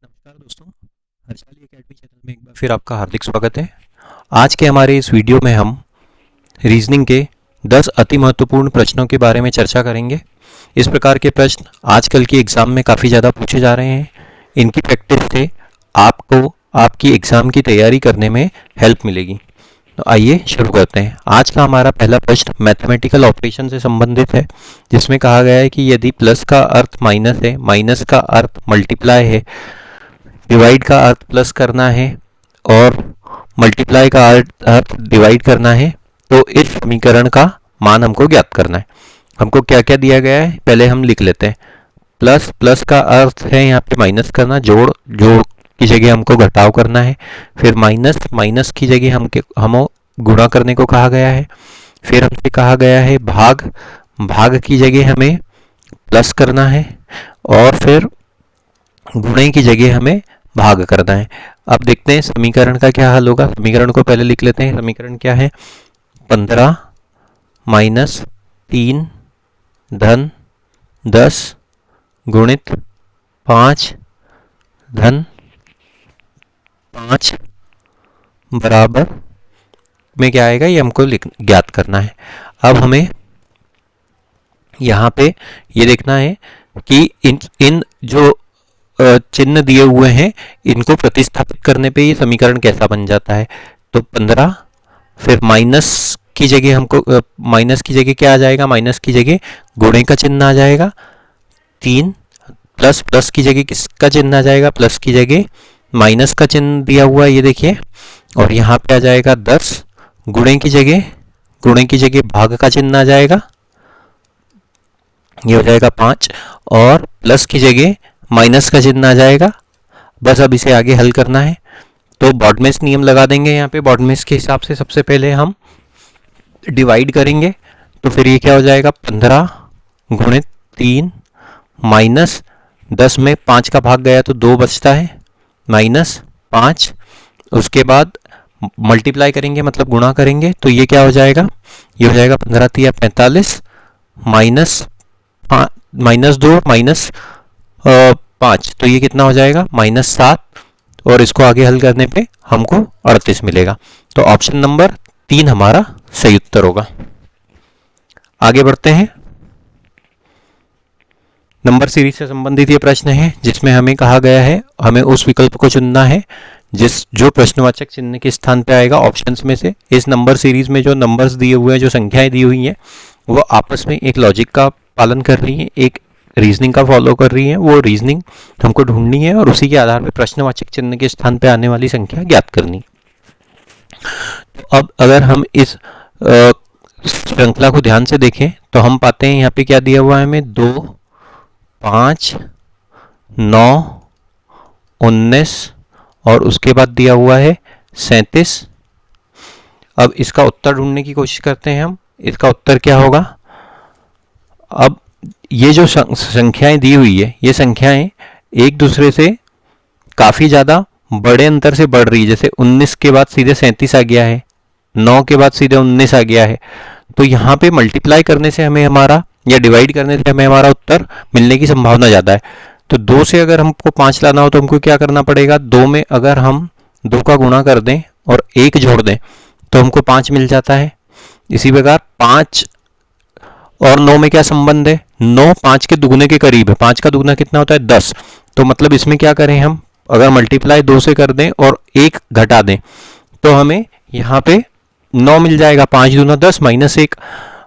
नमस्कार दोस्तों, Harshali academy channel में एक बार फिर आपका हार्दिक स्वागत है। आज के हमारे इस वीडियो में हम रीजनिंग के 10 अति महत्वपूर्ण प्रश्नों के बारे में चर्चा करेंगे। इस प्रकार के प्रश्न आजकल के एग्ज़ाम में काफ़ी ज़्यादा पूछे जा रहे हैं। इनकी प्रैक्टिस से आपको आपकी एग्ज़ाम की तैयारी करने में हेल्प मिलेगी। तो आइए शुरू करते हैं। आज का हमारा पहला प्रश्न मैथमेटिकल ऑपरेशन से संबंधित है, जिसमें कहा गया है कि यदि प्लस का अर्थ माइनस है, माइनस का अर्थ मल्टीप्लाई है, डिवाइड का अर्थ प्लस करना है और मल्टीप्लाई का अर्थ डिवाइड करना है, तो इस समीकरण का मान हमको ज्ञात करना है। हमको क्या क्या दिया गया है पहले हम लिख लेते हैं। प्लस प्लस का अर्थ है यहाँ पे माइनस करना, जोड़ जोड़ की जगह हमको घटाव करना है। फिर माइनस माइनस की जगह हम गुणा करने को कहा गया है। फिर हमसे कहा गया है भाग, भाग की जगह हमें प्लस करना है और फिर गुणे की जगह हमें भाग करना है। अब देखते हैं समीकरण का क्या हल होगा। समीकरण को पहले लिख लेते हैं। समीकरण क्या है? 15 माइनस 3 धन 10 गुणित 5 धन 5 बराबर में क्या आएगा, ये हमको ज्ञात करना है। अब हमें यहाँ पे ये देखना है कि इन जो चिन्ह दिए हुए हैं इनको प्रतिस्थापित करने पे ये समीकरण कैसा बन जाता है। तो 15 फिर माइनस की जगह हमको माइनस की जगह क्या आ जाएगा, माइनस की जगह गुणे का चिन्ह आ जाएगा। 3 प्लस प्लस की जगह किसका चिन्ह आ जाएगा, प्लस की जगह माइनस का चिन्ह दिया हुआ है, ये देखिए। और यहाँ पे आ जाएगा 10 गुणे की जगह भाग का चिन्ह आ जाएगा, ये हो जाएगा 5 और प्लस की जगह माइनस का चिन्ह आ जाएगा। बस अब इसे आगे हल करना है। तो बॉडमेस नियम लगा देंगे। यहाँ पे बॉडमेस के हिसाब से सबसे पहले हम डिवाइड करेंगे। तो फिर ये क्या हो जाएगा, 15 गुणित 3 माइनस 10 में 5 का भाग गया तो 2 बचता है, माइनस 5। उसके बाद मल्टीप्लाई करेंगे मतलब गुणा करेंगे, तो ये क्या हो जाएगा, ये हो जाएगा 15 3 45 माइनस 2 माइनस 5, तो ये कितना हो जाएगा, -7। और इसको आगे हल करने पे हमको 38 मिलेगा। तो ऑप्शन नंबर 3 हमारा सही उत्तर होगा। आगे बढ़ते हैं। नंबर सीरीज से संबंधित ये प्रश्न है, जिसमें हमें कहा गया है हमें उस विकल्प को चुनना है जो प्रश्नवाचक चिन्ह के स्थान पे आएगा ऑप्शंस में से। इस नंबर सीरीज में जो नंबर्स दिए हुए हैं, जो संख्याएं दी हुई हैं, वो आपस में एक लॉजिक का पालन कर रही हैं, एक रीजनिंग का फॉलो कर रही है। वो रीजनिंग हमको ढूंढनी है और उसी के आधार पर प्रश्नवाचक चिन्ह के स्थान पे आने वाली संख्या ज्ञात करनी। तो अब अगर हम इस श्रृंखला को ध्यान से देखें तो हम पाते हैं यहाँ पे क्या दिया हुआ है हमें, 2 5 9 19 और उसके बाद दिया हुआ है 37। अब इसका उत्तर ढूंढने की कोशिश करते हैं हम। इसका उत्तर क्या होगा, अब ये जो संख्याएं दी हुई है, ये संख्याएं एक दूसरे से काफ़ी ज़्यादा बड़े अंतर से बढ़ रही है। जैसे 19 के बाद सीधे 37 आ गया है, 9 के बाद सीधे 19 आ गया है। तो यहाँ पे मल्टीप्लाई करने से हमें हमारा या डिवाइड करने से हमें हमारा उत्तर मिलने की संभावना ज़्यादा है। तो 2 से अगर हमको 5 लाना हो तो हमको क्या करना पड़ेगा, 2 में अगर हम 2 का गुणा कर दें और 1 जोड़ दें तो हमको 5 मिल जाता है। इसी प्रकार 5 और 9 में क्या संबंध है, 9 5 के दुगने के करीब है। 5 का दुगना कितना होता है, 10। तो मतलब इसमें क्या करें हम, अगर मल्टीप्लाई 2 से कर दें और 1 घटा दें तो हमें यहाँ पे 9 मिल जाएगा। 5 दूना 10 -1।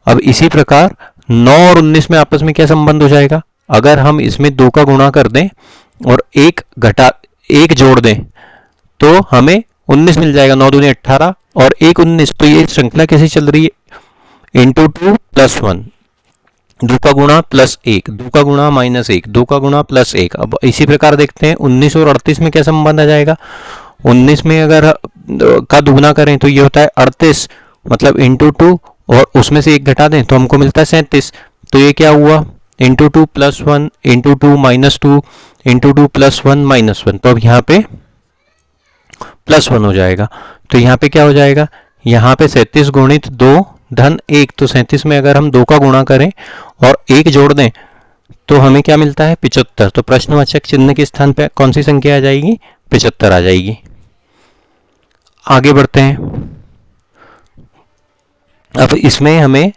अब इसी प्रकार 9 और 19 में आपस में क्या संबंध हो जाएगा, अगर हम इसमें 2 का गुणा कर दें और 1 जोड़ दें तो हमें 19 मिल जाएगा। 9 दूनी 18 और 1 19। तो ये श्रृंखला कैसे चल रही है, इंटू 2 + 1, 2 का गुणा +1, 2 का गुणा -1, 2 का गुणा +1। अब इसी प्रकार देखते हैं 19 और 38 में क्या संबंध आ जाएगा। 19 में अगर का दुगना करें तो ये होता है 38, मतलब इंटू 2 और उसमें से 1 घटा दें तो हमको मिलता है 37। तो ये क्या हुआ, इंटू 2 + 1 इंटू 2 -2 इंटू 2 + 1 -1। तो अब यहाँ पे +1 हो जाएगा। तो यहाँ पे क्या हो जाएगा, यहाँ पे 37 गुणित 2 धन 1। तो 37 में अगर हम 2 का गुणा करें और 1 जोड़ दें तो हमें क्या मिलता है 75। तो प्रश्नवाचक चिन्ह के स्थान पे कौन सी संख्या आ जाएगी, 75 आ जाएगी। आगे बढ़ते हैं। अब इसमें हमें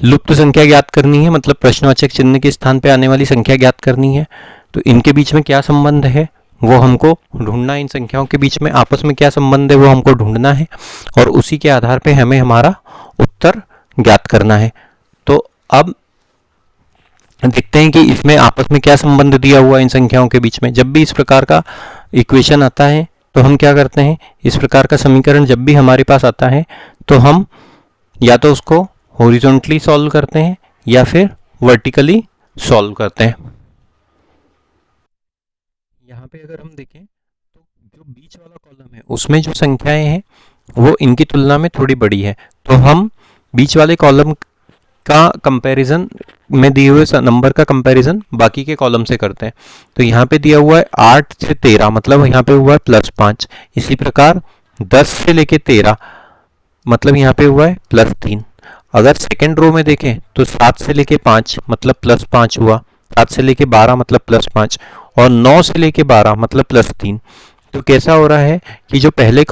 लुप्त संख्या ज्ञात करनी है, मतलब प्रश्नवाचक चिन्ह के स्थान पे आने वाली संख्या ज्ञात करनी है। तो इनके बीच में क्या संबंध है वो हमको ढूंढना, इन संख्याओं के बीच में आपस में क्या संबंध है वो हमको ढूंढना है, और उसी के आधार पे हमें हमारा उत्तर ज्ञात करना है। तो अब देखते हैं कि इसमें आपस में क्या संबंध दिया हुआ है इन संख्याओं के बीच में। जब भी इस प्रकार का इक्वेशन आता है तो हम क्या करते हैं, इस प्रकार का समीकरण जब भी हमारे पास आता है तो हम या तो उसको हॉरिजॉन्टली सॉल्व करते हैं या फिर वर्टिकली सॉल्व करते हैं। यहाँ पे अगर हम देखें तो जो बीच वाला कॉलम है उसमें जो संख्याएं हैं वो इनकी तुलना में थोड़ी बड़ी है, तो हम बीच वाले कॉलम का कंपैरिजन में दिए हुए नंबर का कंपैरिजन बाकी के कॉलम से करते हैं। तो यहाँ पे दिया हुआ है 8 से 13, मतलब यहाँ पे हुआ है +5। इसी प्रकार 10 से लेके 13, मतलब यहाँ पे हुआ है +3। अगर सेकेंड रो में देखें तो 7 से लेके 5 मतलब +5 हुआ, 7 से लेके 12 मतलब +5, और 9 से लेके 12 मतलब +3। तो कैसा हो रहा है कि जो पहले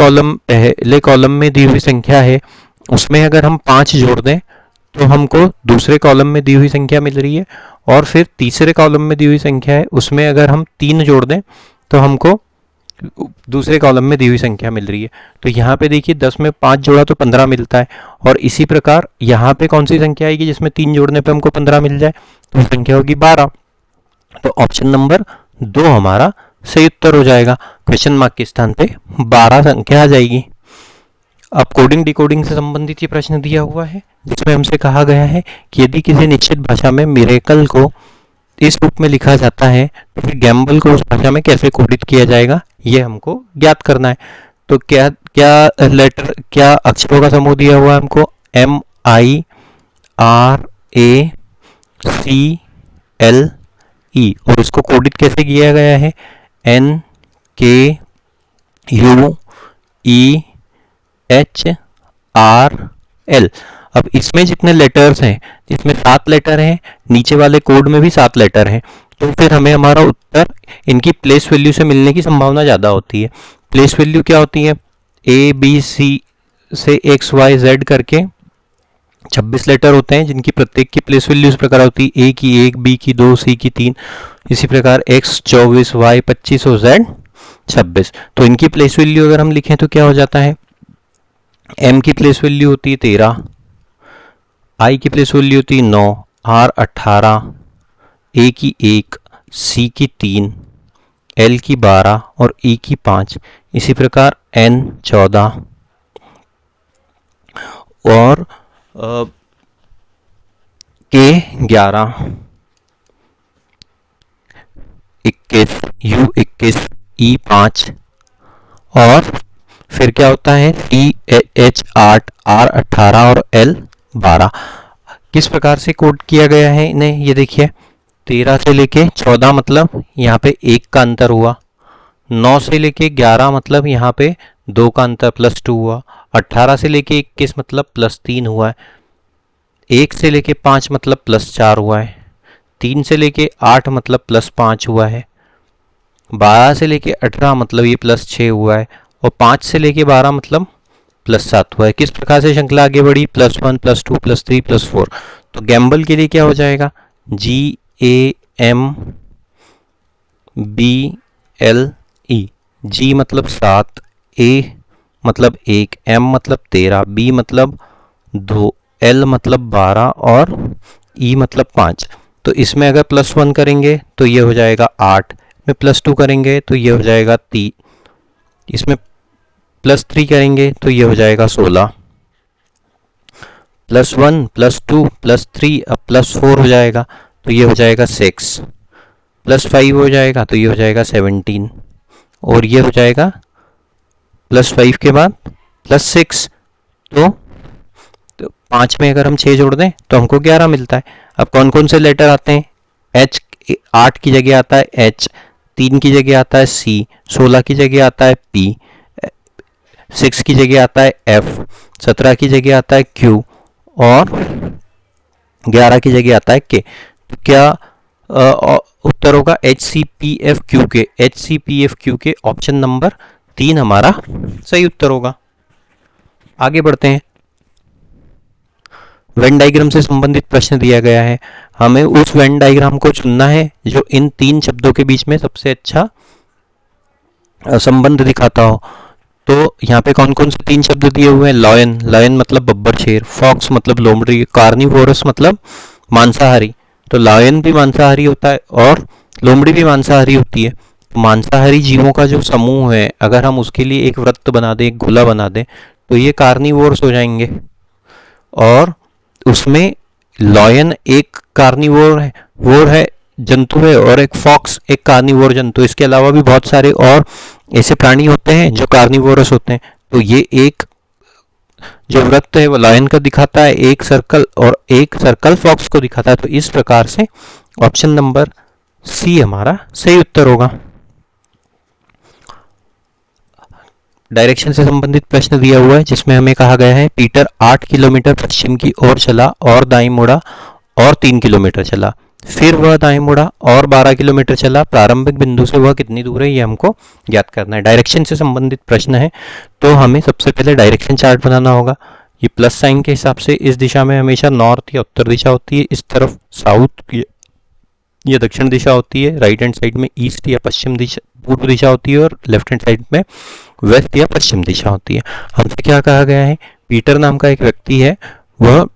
कॉलम में दी हुई संख्या है उसमें अगर हम 5 जोड़ दें तो हमको दूसरे कॉलम में दी हुई संख्या मिल रही है, और फिर तीसरे कॉलम में दी हुई संख्या है उसमें अगर हम 3 जोड़ दें तो हमको दूसरे कॉलम में दी हुई संख्या मिल रही है। तो यहाँ पे देखिए 10 में 5 जोड़ा तो 15 मिलता है, और इसी प्रकार यहाँ पे कौन सी संख्या आएगी जिसमें 3 जोड़ने पे हमको 15 मिल जाए, तो संख्या होगी 12। तो ऑप्शन नंबर 2 हमारा सही उत्तर हो जाएगा। क्वेश्चन मार्क के स्थान पे 12 संख्या आ जाएगी। अब कोडिंग डिकोडिंग से संबंधित ये प्रश्न दिया हुआ है जिसमें हमसे कहा गया है कि यदि किसी निश्चित भाषा में मिरेकल को इस रूप में लिखा जाता है तो फिर गैम्बल को उस भाषा में कैसे कोडित किया जाएगा, ये हमको ज्ञात करना है। तो क्या अक्षरों का समूह दिया हुआ है हमको, MIRACLE, और इसको कोडित कैसे किया गया है, NKUEHRL। अब इसमें जितने लेटर्स हैं, इसमें 7 लेटर हैं, नीचे वाले कोड में भी 7 लेटर हैं, तो फिर हमें हमारा उत्तर इनकी प्लेस वैल्यू से मिलने की संभावना ज़्यादा होती है। प्लेस वैल्यू क्या होती है, ABC से XYZ करके 26 लेटर होते हैं जिनकी प्रत्येक की प्लेस वैल्यू इस प्रकार होती है, A की 1, B की 2, C की 3, इसी प्रकार X 24, Y 25 और Z 26। तो इनकी प्लेस वैल्यू अगर हम लिखें तो क्या हो जाता है, M की प्लेस वैल्यू होती है 13, I की प्लेस वैल्यू होती है 9, R 18, A की 1, C की 3, L की 12 और E की 5, इसी प्रकार N 14 और K 11, 21, U 21, E 5, और फिर क्या होता है TH 8, R 18 और L 12। किस प्रकार से कोड किया गया है इन्हें, ये देखिए 13 से लेके 14 मतलब यहाँ पे 1 का अंतर हुआ, 9 से लेके 11 मतलब यहाँ पे 2 का अंतर +2 हुआ, 18 से लेके 21 मतलब +3 हुआ है, 1 से लेके 5 मतलब +4 हुआ है, 3 से लेके 8 मतलब +5 हुआ है, 12 से लेके 18 मतलब ये +6 हुआ है, और 5 से लेके 12 मतलब +7 हुआ है। किस प्रकार से श्रृंखला आगे बढ़ी, +1 +2 +3 +4। तो गैम्बल के लिए क्या हो जाएगा, GAMBLE, G मतलब 7, A मतलब 1, M मतलब 13, B मतलब 2, L मतलब 12 और E मतलब 5। तो इसमें अगर +1 करेंगे तो ये हो जाएगा 8, में +2 करेंगे तो ये हो जाएगा 3, इसमें +3 करेंगे तो ये हो जाएगा 16, +1 +2 +3 अब +4 हो जाएगा तो ये हो जाएगा 6, +5 हो जाएगा तो ये हो जाएगा 17, और ये हो जाएगा +5 के बाद +6। तो 5 में अगर हम 6 जोड़ दें तो हमको 11 मिलता है। अब कौन कौन से लेटर आते हैं, H 8 की जगह आता है H, 3 की जगह आता है C, 16 की जगह आता है P, 6 की जगह आता है F, 17 की जगह आता है Q और 11 की जगह आता है K। तो क्या उत्तर होगा HCPFQ के ऑप्शन नंबर 3 हमारा सही उत्तर होगा। आगे बढ़ते हैं। वेन डायग्राम से संबंधित प्रश्न दिया गया है, हमें उस वेन डायग्राम को चुनना है जो इन 3 शब्दों के बीच में सबसे अच्छा संबंध दिखाता हो। तो यहाँ पे कौन कौन से 3 शब्द दिए हुए हैं? लॉयन, लॉयन मतलब बब्बर शेर, फॉक्स मतलब लोमड़ी, कार्निवोरस मतलब मांसाहारी। तो लॉयन भी मांसाहारी होता है और लोमड़ी भी मांसाहारी होती है। मांसाहारी जीवों का जो समूह है, अगर हम उसके लिए एक वृत्त बना दें, एक गोला बना दें, तो ये कार्निवोरस हो जाएंगे। और उसमें लॉयन एक कार्निवोर है जंतु है, और एक फॉक्स एक कार्निवोर जंतु। इसके अलावा भी बहुत सारे और ऐसे प्राणी होते हैं जो कार्निवोरस होते हैं। तो ये एक जो वृत्त है वो लॉयन का दिखाता है, एक सर्कल, और एक सर्कल फॉक्स को दिखाता है। तो इस प्रकार से ऑप्शन नंबर सी हमारा सही उत्तर होगा। डायरेक्शन से संबंधित प्रश्न दिया हुआ है जिसमें हमें कहा गया है पीटर 8 किलोमीटर पश्चिम की ओर चला और दाईं मुड़ा और 3 किलोमीटर चला, फिर वह दाएं मुड़ा और 12 किलोमीटर चला, प्रारंभिक बिंदु से वह कितनी दूर है ये हमको ज्ञात करना है। डायरेक्शन से संबंधित प्रश्न है तो हमें सबसे पहले डायरेक्शन चार्ट बनाना होगा। ये प्लस साइन के हिसाब से इस दिशा में हमेशा नॉर्थ या उत्तर दिशा होती है, इस तरफ साउथ या दक्षिण दिशा होती है, राइट हैंड साइड में ईस्ट या पश्चिम दिशा पूर्व दिशा होती है, और लेफ्ट हैंड साइड में वेस्ट या पश्चिम दिशा होती है। हमसे क्या कहा गया है? पीटर नाम का एक व्यक्ति है, वह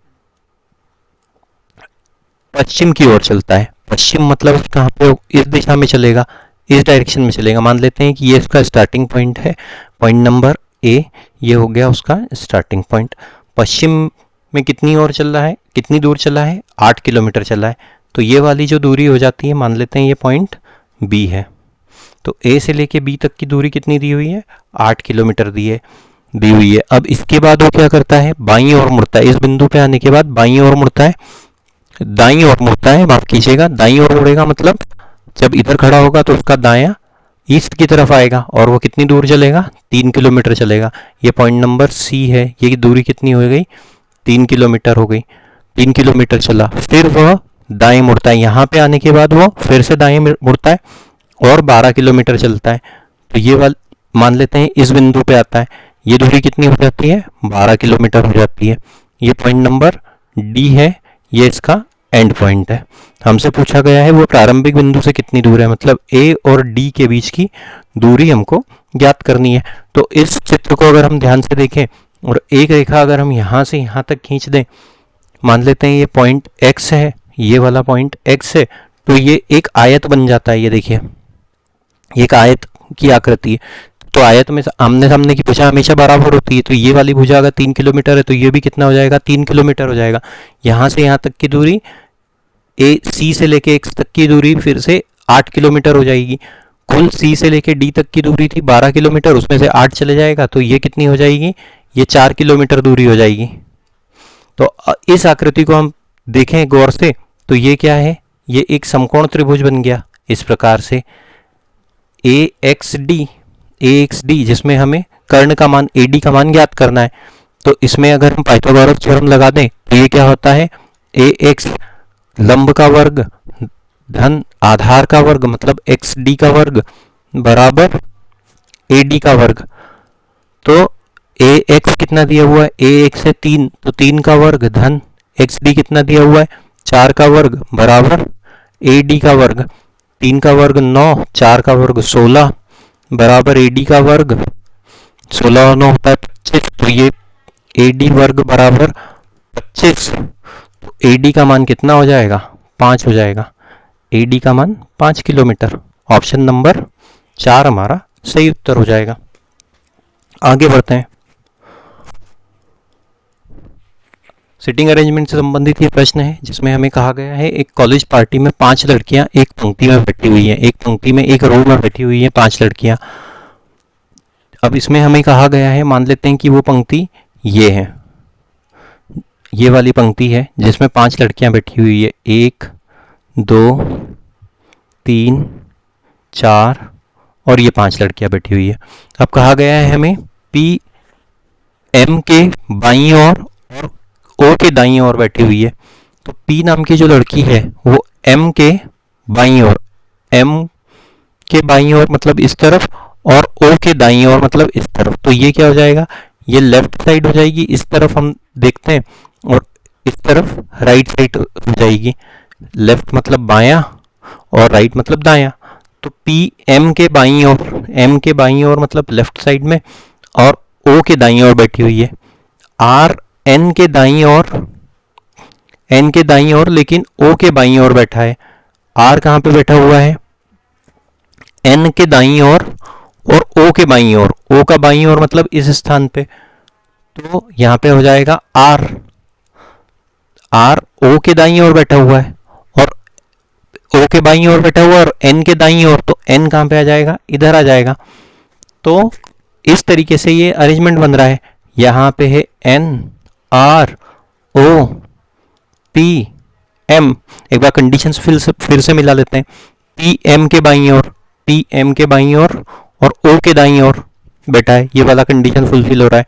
पश्चिम की ओर चलता है। पश्चिम मतलब कहाँ पे? इस दिशा में चलेगा, इस डायरेक्शन में चलेगा। मान लेते हैं कि ये इसका स्टार्टिंग पॉइंट है, पॉइंट नंबर ए, ये हो गया उसका स्टार्टिंग पॉइंट। पश्चिम में कितनी ओर चल रहा है, कितनी दूर चला है? 8 किलोमीटर चला है। तो ये वाली जो दूरी हो जाती है, मान लेते हैं ये पॉइंट बी है। तो ए से लेके बी तक की दूरी कितनी दी हुई है? 8 किलोमीटर दी हुई है। अब इसके बाद वो क्या करता है? बाईं ओर मुड़ता है। इस बिंदु पे आने के बाद बाईं ओर मुड़ता है, दाईं ओर मुड़ता है, माफ कीजिएगा, दाईं ओर मुड़ेगा मतलब जब इधर खड़ा होगा तो उसका दायां ईस्ट की तरफ आएगा, और वो कितनी दूर चलेगा? 3 किलोमीटर चलेगा। ये पॉइंट नंबर सी है। ये दूरी कितनी हो गई? 3 किलोमीटर हो गई। 3 किलोमीटर चला, फिर वह दाएं मुड़ता है। यहाँ पे आने के बाद वो फिर से दाएं मुड़ता है और 12 किलोमीटर चलता है। तो ये वाला मान लेते हैं इस बिंदु पे आता है। ये दूरी कितनी हो जाती है? 12 किलोमीटर हो जाती है। ये पॉइंट नंबर डी है, ये इसका एंड पॉइंट है। हमसे पूछा गया है वो प्रारंभिक बिंदु से कितनी दूर है, मतलब ए और डी के बीच की दूरी हमको ज्ञात करनी है। तो इस चित्र को अगर हम ध्यान से देखें और एक रेखा अगर हम यहाँ से यहाँ तक खींच दें, मान लेते हैं ये पॉइंट एक्स है, ये वाला पॉइंट एक्स है, तो ये एक आयत बन जाता है। ये देखिए, एक आयत की आकृति है। तो आयत में आमने सामने की भुजा हमेशा बराबर होती है। तो ये वाली भुजा अगर 3 किलोमीटर है तो ये भी कितना हो जाएगा? 3 किलोमीटर हो जाएगा। यहाँ से यहाँ तक की दूरी ए सी से लेके एक्स तक की दूरी फिर से 8 किलोमीटर हो जाएगी। कुल सी से लेके डी तक की दूरी थी 12 किलोमीटर, उसमें से 8 चले जाएगा तो ये कितनी हो जाएगी? ये 4 किलोमीटर दूरी हो जाएगी। तो इस आकृति को हम देखें गौर से तो ये क्या है? ये एक समकोण त्रिभुज बन गया इस प्रकार से ए एक्स डी, जिसमें हमें कर्ण का मान ए डी का मान ज्ञात करना है। तो इसमें अगर हम पाइथागोरस थ्योरम लगा दें तो ये क्या होता है? ए एक्स लंब का वर्ग धन आधार का वर्ग मतलब एक्स डी का वर्ग बराबर ए डी का वर्ग। तो ए एक्स कितना दिया हुआ है? ए एक्स है 3, तो 3 का वर्ग धन एक्स डी कितना दिया हुआ है? 4 का वर्ग बराबर ए डी का वर्ग। 3 का वर्ग 9, 4 का वर्ग 16 बराबर ए डी का वर्ग। 16 और 9 होता है 25, तो ये ए डी वर्ग बराबर 25। तो ए डी का मान कितना हो जाएगा? 5 हो जाएगा। ए डी का मान 5 किलोमीटर। ऑप्शन नंबर 4 हमारा सही उत्तर हो जाएगा। आगे बढ़ते हैं। सिटिंग अरेंजमेंट से संबंधित ये प्रश्न है जिसमें हमें कहा गया है एक कॉलेज पार्टी में 5 लड़कियां एक पंक्ति में बैठी हुई हैं, एक पंक्ति में एक रो में बैठी हुई हैं 5 लड़कियां। अब इसमें हमें कहा गया है, मान लेते हैं कि वो पंक्ति ये है, ये वाली पंक्ति है जिसमें 5 लड़कियां बैठी हुई है, 1 2 3 4 और ये 5 लड़कियां बैठी हुई है। अब कहा गया है हमें पी एम के बाईं ओर और ओ के दाईं ओर बैठी हुई है। तो पी नाम की जो लड़की है वो एम के बाईं ओर, m के बाईं ओर मतलब इस तरफ, और o के दाईं ओर मतलब इस तरफ। तो ये क्या हो जाएगा, ये लेफ्ट साइड हो जाएगी, इस तरफ हम देखते हैं, और इस तरफ राइट साइड हो जाएगी। लेफ्ट मतलब बायां और राइट मतलब दायां। तो P M के बाईं ओर, M के बाईं ओर मतलब लेफ्ट साइड में, और O के दाईं ओर बैठी हुई है। R N के दाईं ओर, N के दाईं ओर लेकिन O के बाईं ओर बैठा है। R कहाँ पे बैठा हुआ है, N के दाईं ओर और O के बाईं ओर। O का बाईं ओर मतलब इस स्थान पे, तो यहाँ पे हो जाएगा R। R O के दाईं ओर बैठा हुआ है और O के बाईं ओर बैठा हुआ है, और N के दाईं ओर, तो N कहाँ पे आ जाएगा, इधर आ जाएगा। तो इस तरीके से ये अरेंजमेंट बन रहा है। यहाँ पे है N R O P M। एक बार कंडीशंस फिर से मिला लेते हैं। P M के बाईं ओर, P M के बाईं ओर और O के दाईं ओर बैठा है, ये वाला कंडीशन फुलफिल हो रहा है।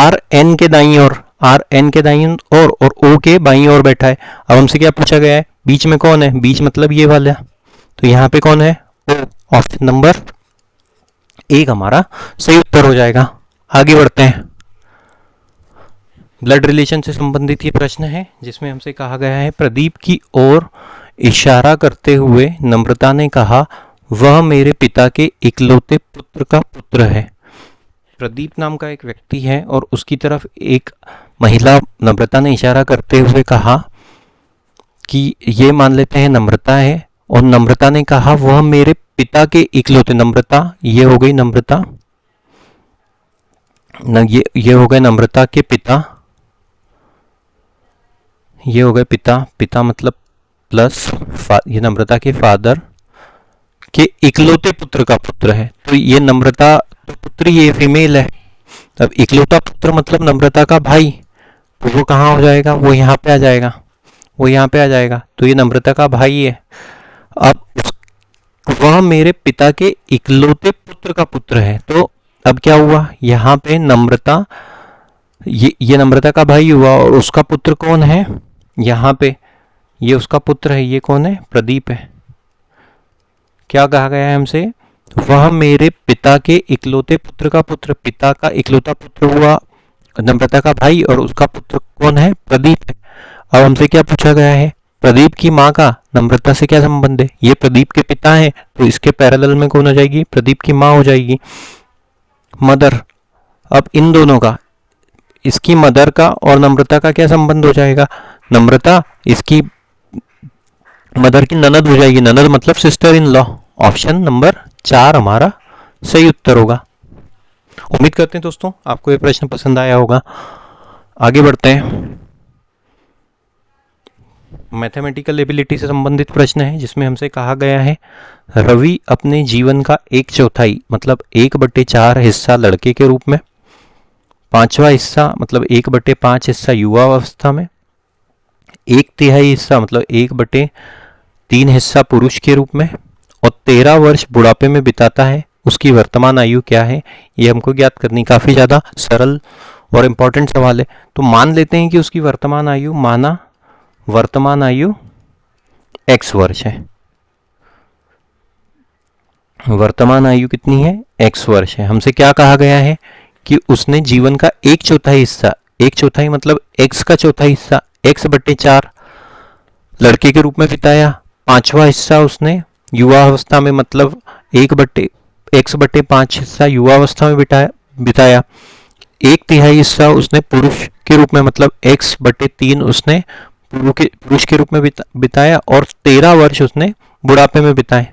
R N के दाईं ओर, R N के दाईं ओर और O के बाईं ओर बैठा है। अब हमसे क्या पूछा गया है, बीच में कौन है, बीच मतलब ये वाला, तो यहाँ पे कौन है, O। ऑप्शन नंबर 1 हमारा सही उत्तर हो जाएगा। आगे बढ़ते हैं। ब्लड रिलेशन से संबंधित ये प्रश्न है जिसमें हमसे कहा गया है, प्रदीप की ओर इशारा करते हुए नम्रता ने कहा, वह मेरे पिता के इकलौते पुत्र का पुत्र है। प्रदीप नाम का एक व्यक्ति है और उसकी तरफ एक महिला नम्रता ने इशारा करते हुए कहा कि ये मान लेते हैं नम्रता है, और नम्रता ने कहा वह मेरे पिता के इकलौते, नम्रता ये हो गई नम्रता, ये हो गए नम्रता के पिता, ये हो गए पिता, पिता मतलब प्लस ये नम्रता के फादर के इकलौते पुत्र का पुत्र है। तो ये नम्रता तो पुत्र, ये फीमेल है, तब इकलौता पुत्र मतलब नम्रता का भाई, तो वो कहाँ हो जाएगा, वो यहाँ पे आ जाएगा, वो यहाँ पे आ जाएगा। तो ये नम्रता का भाई है। अब वह मेरे पिता के इकलौते पुत्र का पुत्र है, तो अब क्या हुआ, यहाँ पे नम्रता, ये नम्रता का भाई हुआ, और उसका पुत्र कौन है, यहाँ पे ये उसका पुत्र है, ये कौन है, प्रदीप है। क्या कहा गया है हमसे, वह मेरे पिता के इकलौते पुत्र का पुत्र, पिता का इकलौता पुत्र हुआ नम्रता का भाई, और उसका पुत्र कौन है, प्रदीप है। अब हमसे क्या पूछा गया है, प्रदीप की माँ का नम्रता से क्या संबंध है, ये प्रदीप के पिता हैं, तो इसके पैरेलल में कौन हो जाएगी, प्रदीप की माँ हो जाएगी, मदर। अब इन दोनों का, इसकी मदर का और नम्रता का क्या संबंध हो जाएगा, नम्रता इसकी मदर की ननद हो जाएगी, ननद मतलब sister in law. Option number 4 हमारा सही उत्तर होगा। उम्मीद करते हैं दोस्तों आपको ये प्रश्न पसंद आया होगा। आगे बढ़ते हैं। मैथमेटिकल एबिलिटी से संबंधित प्रश्न है जिसमें हमसे कहा गया है, रवि अपने जीवन का 1/4 मतलब 1/4 हिस्सा लड़के के रूप में, 5वां हिस्सा मतलब 1/5 हिस्सा युवावस्था में, 1/3 हिस्सा मतलब 1/3 हिस्सा पुरुष के रूप में, और 13 वर्ष बुढ़ापे में बिताता है। उसकी वर्तमान आयु क्या है, ये हमको ज्ञात करनी, काफ़ी ज़्यादा सरल और इम्पोर्टेंट सवाल है। तो मान लेते हैं कि उसकी वर्तमान आयु, माना वर्तमान आयु x वर्ष है, वर्तमान आयु कितनी है, x वर्ष है। हमसे क्या कहा गया है कि उसने जीवन का 1/4 हिस्सा, 1/4 मतलब x का चौथा हिस्सा, x/4 लड़के के रूप में बिताया, 5वां हिस्सा उसने युवावस्था में मतलब 1/x/5 हिस्सा युवावस्था में बिताया, 1/3 हिस्सा उसने पुरुष के रूप में मतलब x/3 उसने पुरुष के रूप में बिताया, और 13 वर्ष उसने बुढ़ापे में बिताए,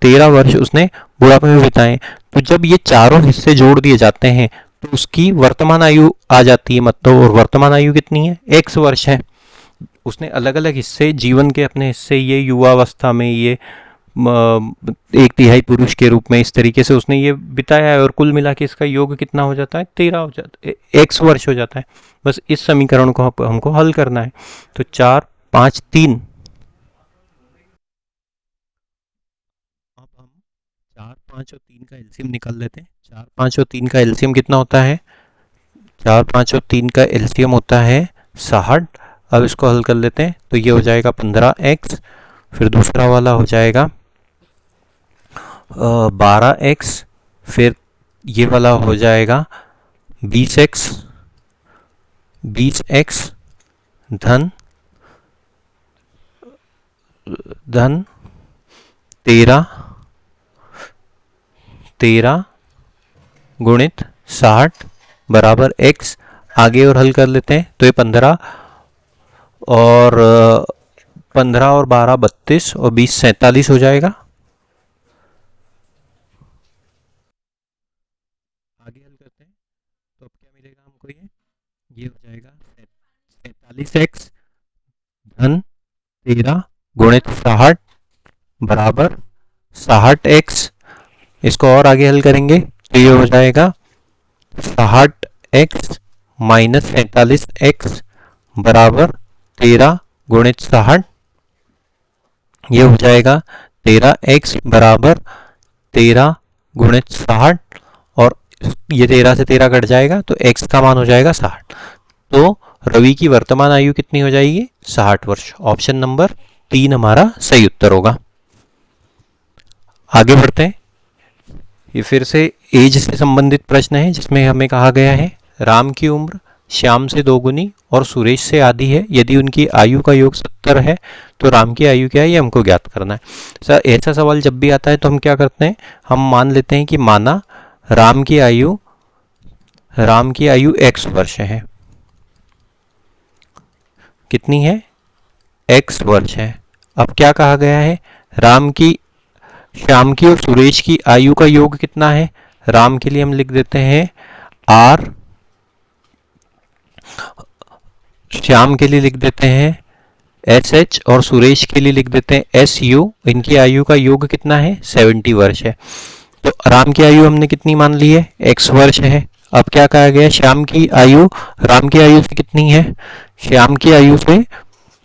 13 वर्ष उसने बुढ़ापे में बिताए। तो जब ये चारों हिस्से जोड़ दिए जाते हैं तो उसकी वर्तमान आयु आ जाती है, मतलब, और वर्तमान आयु कितनी है, x वर्ष है। उसने अलग अलग हिस्से, जीवन के अपने हिस्से, ये युवावस्था में ये 1/3 पुरुष के रूप में, इस तरीके से उसने ये बिताया है, और कुल मिला के इसका योग कितना हो जाता है, 13 हो जाता है, x वर्ष हो जाता है। बस इस समीकरण को हमको हल करना है। तो 4, 5, 3, अब हम 4, 5 और 3 का एलसीएम निकाल लेते हैं। 4, 5 और 3 का एलसीएम कितना होता है, 4, 5 और 3 का एलसीएम होता है 60। अब इसको हल कर लेते हैं, तो ये हो जाएगा 15x, फिर दूसरा वाला हो जाएगा 12x, फिर ये वाला हो जाएगा 20x, 20x धन 13 गुणित 60 बराबर x। आगे और हल कर लेते हैं तो ये 15 और 12 32 और 20 47 हो जाएगा। आगे हल करते हैं तो अब क्या मिलेगा हमको, ये हो जाएगा 47x धन 13 गुणित 60 बराबर 60x। इसको और आगे हल करेंगे तो ये हो जाएगा 60x माइनस 47x बराबर 13 गुणित 60। ये हो जाएगा 13x बराबर 13 गुणित 60 और ये 13 से 13 कट जाएगा तो x का मान हो जाएगा 60। तो रवि की वर्तमान आयु कितनी हो जाएगी, 60 वर्ष। ऑप्शन नंबर 3 हमारा सही उत्तर होगा। आगे बढ़ते हैं। ये फिर से एज से संबंधित प्रश्न है जिसमें हमें कहा गया है राम की उम्र श्याम से 2 गुनी और सुरेश से आधी है। यदि उनकी आयु का योग 70 है तो राम की आयु क्या है, ये हमको ज्ञात करना है। सर ऐसा सवाल जब भी आता है तो हम क्या करते हैं, हम मान लेते हैं कि माना राम की आयु x वर्ष है। कितनी है, x वर्ष है। अब क्या कहा गया है, श्याम की और सुरेश की आयु का योग कितना है। राम के लिए हम लिख देते हैं r, श्याम के लिए लिख देते हैं SH और सुरेश के लिए लिख देते हैं SU। इनकी आयु का योग कितना है, 70 वर्ष है। तो राम की आयु हमने कितनी मान ली है, x वर्ष है। अब क्या कहा गया, श्याम की आयु राम की आयु से कितनी है, श्याम की आयु से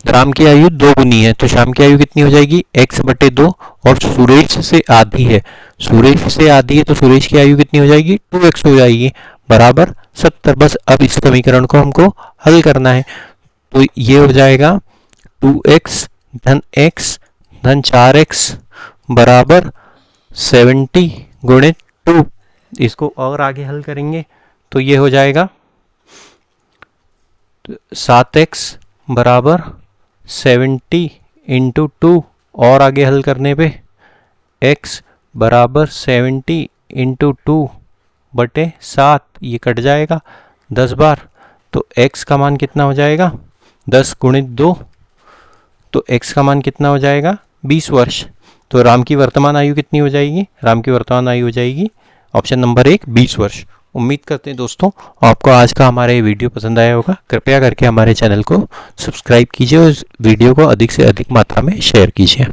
राम की आयु 2 गुनी है। तो श्याम की आयु कितनी हो जाएगी, x/2 और सुरेश से आधी है। सुरेश से आधी है तो सुरेश की आयु कितनी हो जाएगी, 2x हो जाएगी बराबर 70। बस अब इस समीकरण को हमको हल करना है। तो ये हो जाएगा 2x धन x धन 4x बराबर 70 गुणित 2। इसको और आगे हल करेंगे तो ये हो जाएगा 7x बराबर 70 इंटू 2 और आगे हल करने पे x बराबर 70 इंटू 2/7। ये कट जाएगा 10 बार। तो x का मान कितना हो जाएगा, 10 गुणित 2। तो x का मान कितना हो जाएगा, 20 वर्ष। तो राम की वर्तमान आयु कितनी हो जाएगी, राम की वर्तमान आयु हो जाएगी ऑप्शन नंबर 1, 20 वर्ष। उम्मीद करते हैं दोस्तों आपको आज का हमारा ये वीडियो पसंद आया होगा। कृपया करके हमारे चैनल को सब्सक्राइब कीजिए और इस वीडियो को अधिक से अधिक मात्रा में शेयर कीजिए।